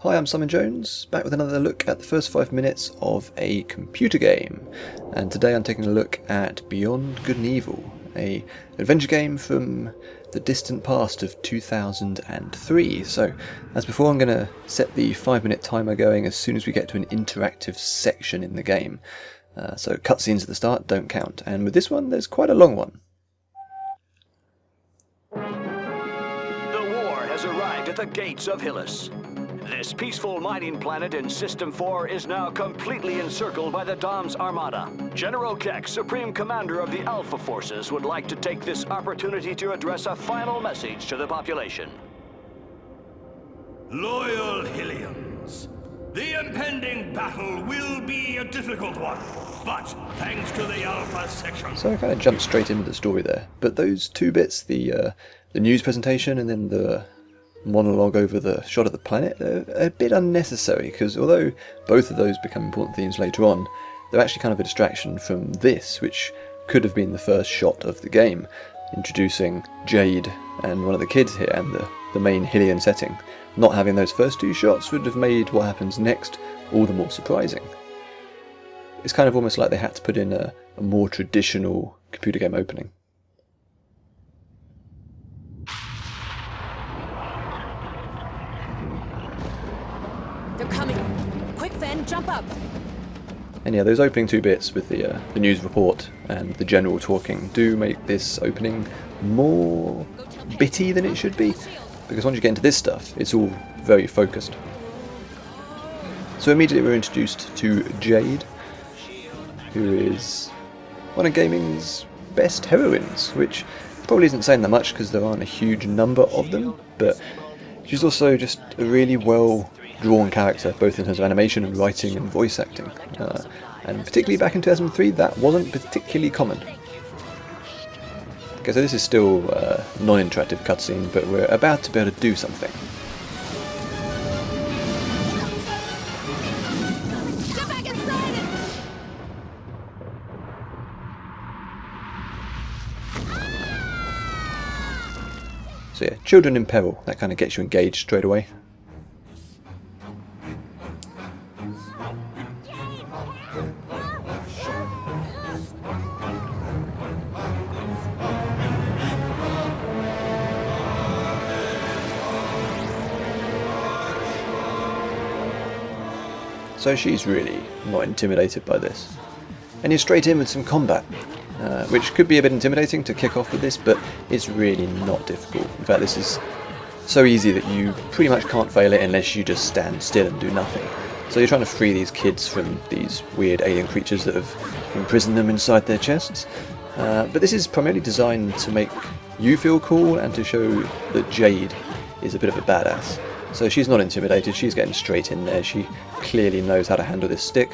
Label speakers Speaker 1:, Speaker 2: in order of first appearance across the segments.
Speaker 1: Hi, I'm Simon Jones, back with another look at the first 5 minutes of a computer game. And today I'm taking a look at Beyond Good and Evil, an adventure game from the distant past of 2003. So, as before, I'm going to set the 5-minute timer going as soon as we get to an interactive section in the game. So cutscenes at the start don't count, and with this one there's quite a long one.
Speaker 2: The war has arrived at the gates of Hillis. This peaceful mining planet in System 4 is now completely encircled by the Dom's Armada. General Keck, Supreme Commander of the Alpha Forces, would like to take this opportunity to address a final message to the population.
Speaker 3: Loyal Hillians, the impending battle will be a difficult one, but thanks to the Alpha section...
Speaker 1: So I kind of jumped straight into the story there, but those two bits, the news presentation and then the monologue over the shot of the planet, are a bit unnecessary, because although both of those become important themes later on, they're actually kind of a distraction from this, which could have been the first shot of the game, introducing Jade and one of the kids here and the main Hillian setting. Not having those first two shots would have made what happens next all the more surprising. It's kind of almost like they had to put in a more traditional computer game opening.
Speaker 4: They're coming. Quick, Ven, jump up.
Speaker 1: And yeah, those opening two bits with the news report and the general talking do make this opening more bitty than it should be, because once you get into this stuff, it's all very focused. So immediately we're introduced to Jade, who is one of gaming's best heroines, which probably isn't saying that much because there aren't a huge number of them, but she's also just a really well drawn character, both in terms of animation and writing and voice acting, and particularly back in 2003 that wasn't particularly common. Okay, so this is still a non-interactive cutscene, but we're about to be able to do something.
Speaker 4: Get back inside it!
Speaker 1: So yeah, children in peril, that kind of gets you engaged straight away. So she's really not intimidated by this. And you're straight in with some combat, which could be a bit intimidating to kick off with this, but it's really not difficult. In fact, this is so easy that you pretty much can't fail it unless you just stand still and do nothing. So you're trying to free these kids from these weird alien creatures that have imprisoned them inside their chests. But this is primarily designed to make you feel cool and to show that Jade is a bit of a badass. So she's not intimidated, she's getting straight in there, she clearly knows how to handle this stick.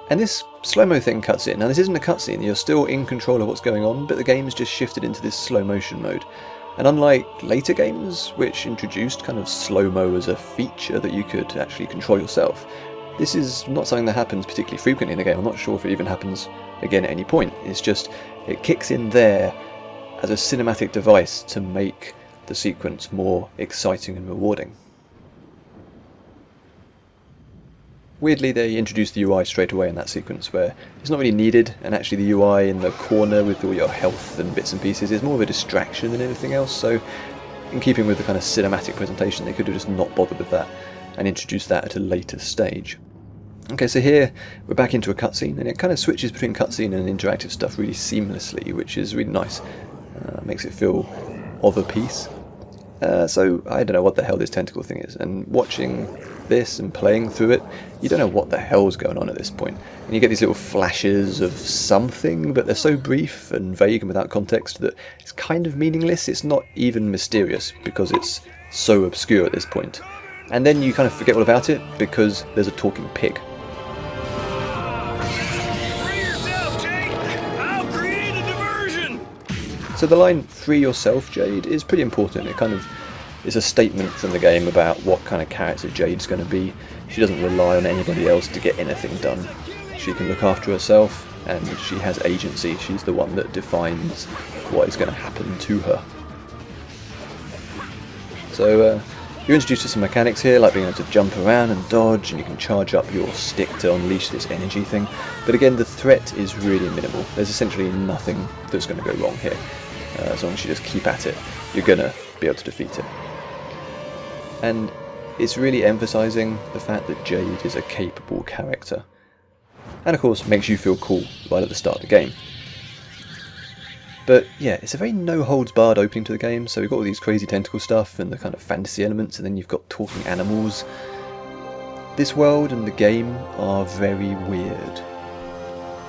Speaker 1: And this slow-mo thing cuts in. Now this isn't a cutscene, you're still in control of what's going on, but the game's just shifted into this slow motion mode. And unlike later games, which introduced kind of slow-mo as a feature that you could actually control yourself, this is not something that happens particularly frequently in the game. I'm not sure if it even happens again at any point. It's just, it kicks in there as a cinematic device to make the sequence more exciting and rewarding. Weirdly, they introduced the UI straight away in that sequence, where it's not really needed, and actually the UI in the corner with all your health and bits and pieces is more of a distraction than anything else, so in keeping with the kind of cinematic presentation, they could have just not bothered with that and introduced that at a later stage. Okay, so here we're back into a cutscene, and it kind of switches between cutscene and interactive stuff really seamlessly, which is really nice. Makes it feel of a piece. So I don't know what the hell this tentacle thing is, and watching this and playing through it, you don't know what the hell's going on at this point. And you get these little flashes of something, but they're so brief and vague and without context that it's kind of meaningless. It's not even mysterious because it's so obscure at this point. And then you kind of forget all about it because there's a talking pig.
Speaker 3: Free yourself, Jade! I'll create a diversion!
Speaker 1: So the line, "free yourself, Jade," is pretty important. It kind of is a statement from the game about what kind of character Jade's going to be. She doesn't rely on anybody else to get anything done. She can look after herself, and she has agency. She's the one that defines what is going to happen to her. So You're introduced to some mechanics here, like being able to jump around and dodge, and you can charge up your stick to unleash this energy thing. But again, the threat is really minimal. There's essentially nothing that's going to go wrong here. As long as you just keep at it, you're going to be able to defeat it. And it's really emphasising the fact that Jade is a capable character. And of course, makes you feel cool right at the start of the game. But yeah, it's a very no-holds-barred opening to the game, so we've got all these crazy tentacle stuff and the kind of fantasy elements, and then you've got talking animals. This world and the game are very weird.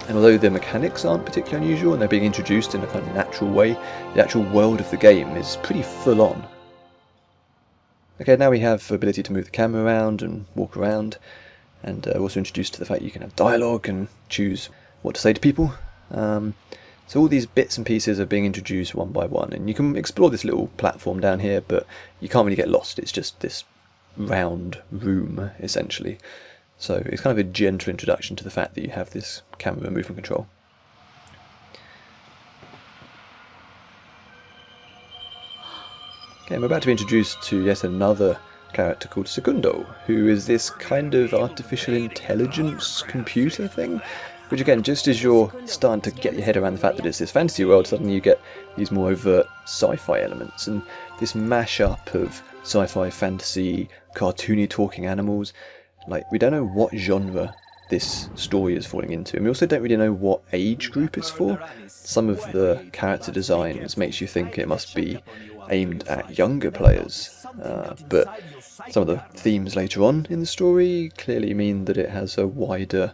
Speaker 1: And although the mechanics aren't particularly unusual and they're being introduced in a kind of natural way, the actual world of the game is pretty full-on. Okay, now we have the ability to move the camera around and walk around, and we're also introduced to the fact you can have dialogue and choose what to say to people. So all these bits and pieces are being introduced one by one, and you can explore this little platform down here, but you can't really get lost. It's just this round room, essentially. So it's kind of a gentle introduction to the fact that you have this camera movement control. Okay, I'm about to be introduced to yet another character called Segundo, who is this kind of artificial intelligence computer thing. Which again, just as you're starting to get your head around the fact that it's this fantasy world, suddenly you get these more overt sci-fi elements, and this mash-up of sci-fi, fantasy, cartoony talking animals. Like, we don't know what genre this story is falling into, and we also don't really know what age group it's for. Some of the character designs makes you think it must be aimed at younger players, but some of the themes later on in the story clearly mean that it has a wider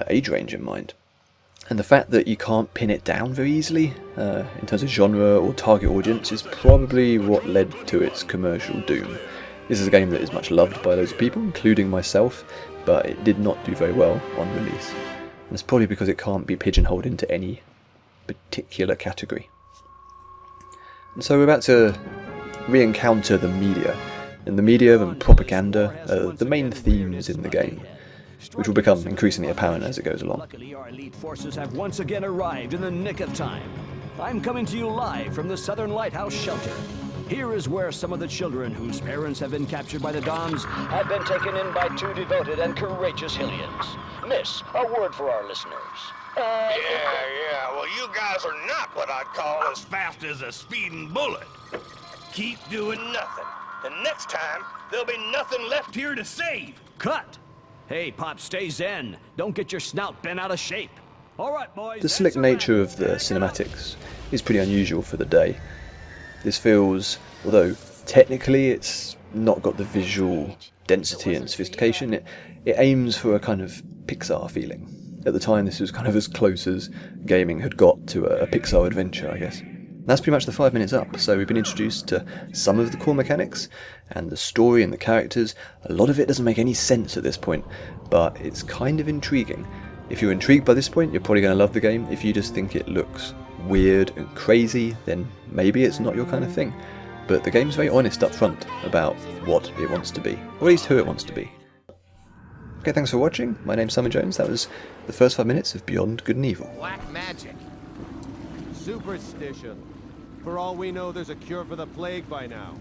Speaker 1: age range in mind. And the fact that you can't pin it down very easily in terms of genre or target audience is probably what led to its commercial doom. This is a game that is much loved by loads of people, including myself, but it did not do very well on release. And it's probably because it can't be pigeonholed into any particular category. And so we're about to re-encounter the media, and the media and propaganda are the main themes in the game, which will become increasingly apparent as it goes along.
Speaker 2: Luckily, our elite forces have once again arrived in the nick of time. I'm coming to you live from the Southern Lighthouse Shelter. Here is where some of the children whose parents have been captured by the Doms have been taken in by two devoted and courageous Hylians. Miss, a word for our listeners.
Speaker 3: Yeah, well, you guys are not what I'd call as fast as a speeding bullet. Keep doing nothing, and next time, there'll be nothing left here to save.
Speaker 2: Cut! Hey, Pop, stay zen. Don't get your snout bent out of shape. All right, boys.
Speaker 1: The slick nature of the cinematics is pretty unusual for the day. This feels, although technically it's not got the visual density and sophistication, it aims for a kind of Pixar feeling. At the time, this was kind of as close as gaming had got to a Pixar adventure, I guess. That's pretty much the 5 minutes up, so we've been introduced to some of the core mechanics, and the story and the characters. A lot of it doesn't make any sense at this point, but it's kind of intriguing. If you're intrigued by this point, you're probably going to love the game. If you just think it looks weird and crazy, then maybe it's not your kind of thing. But the game's very honest up front about what it wants to be, or at least who it wants to be. Okay, thanks for watching. My name's Simon Jones. That was the first 5 minutes of Beyond Good and Evil.
Speaker 5: Black magic. Superstition. For all we know, there's a cure for the plague by now.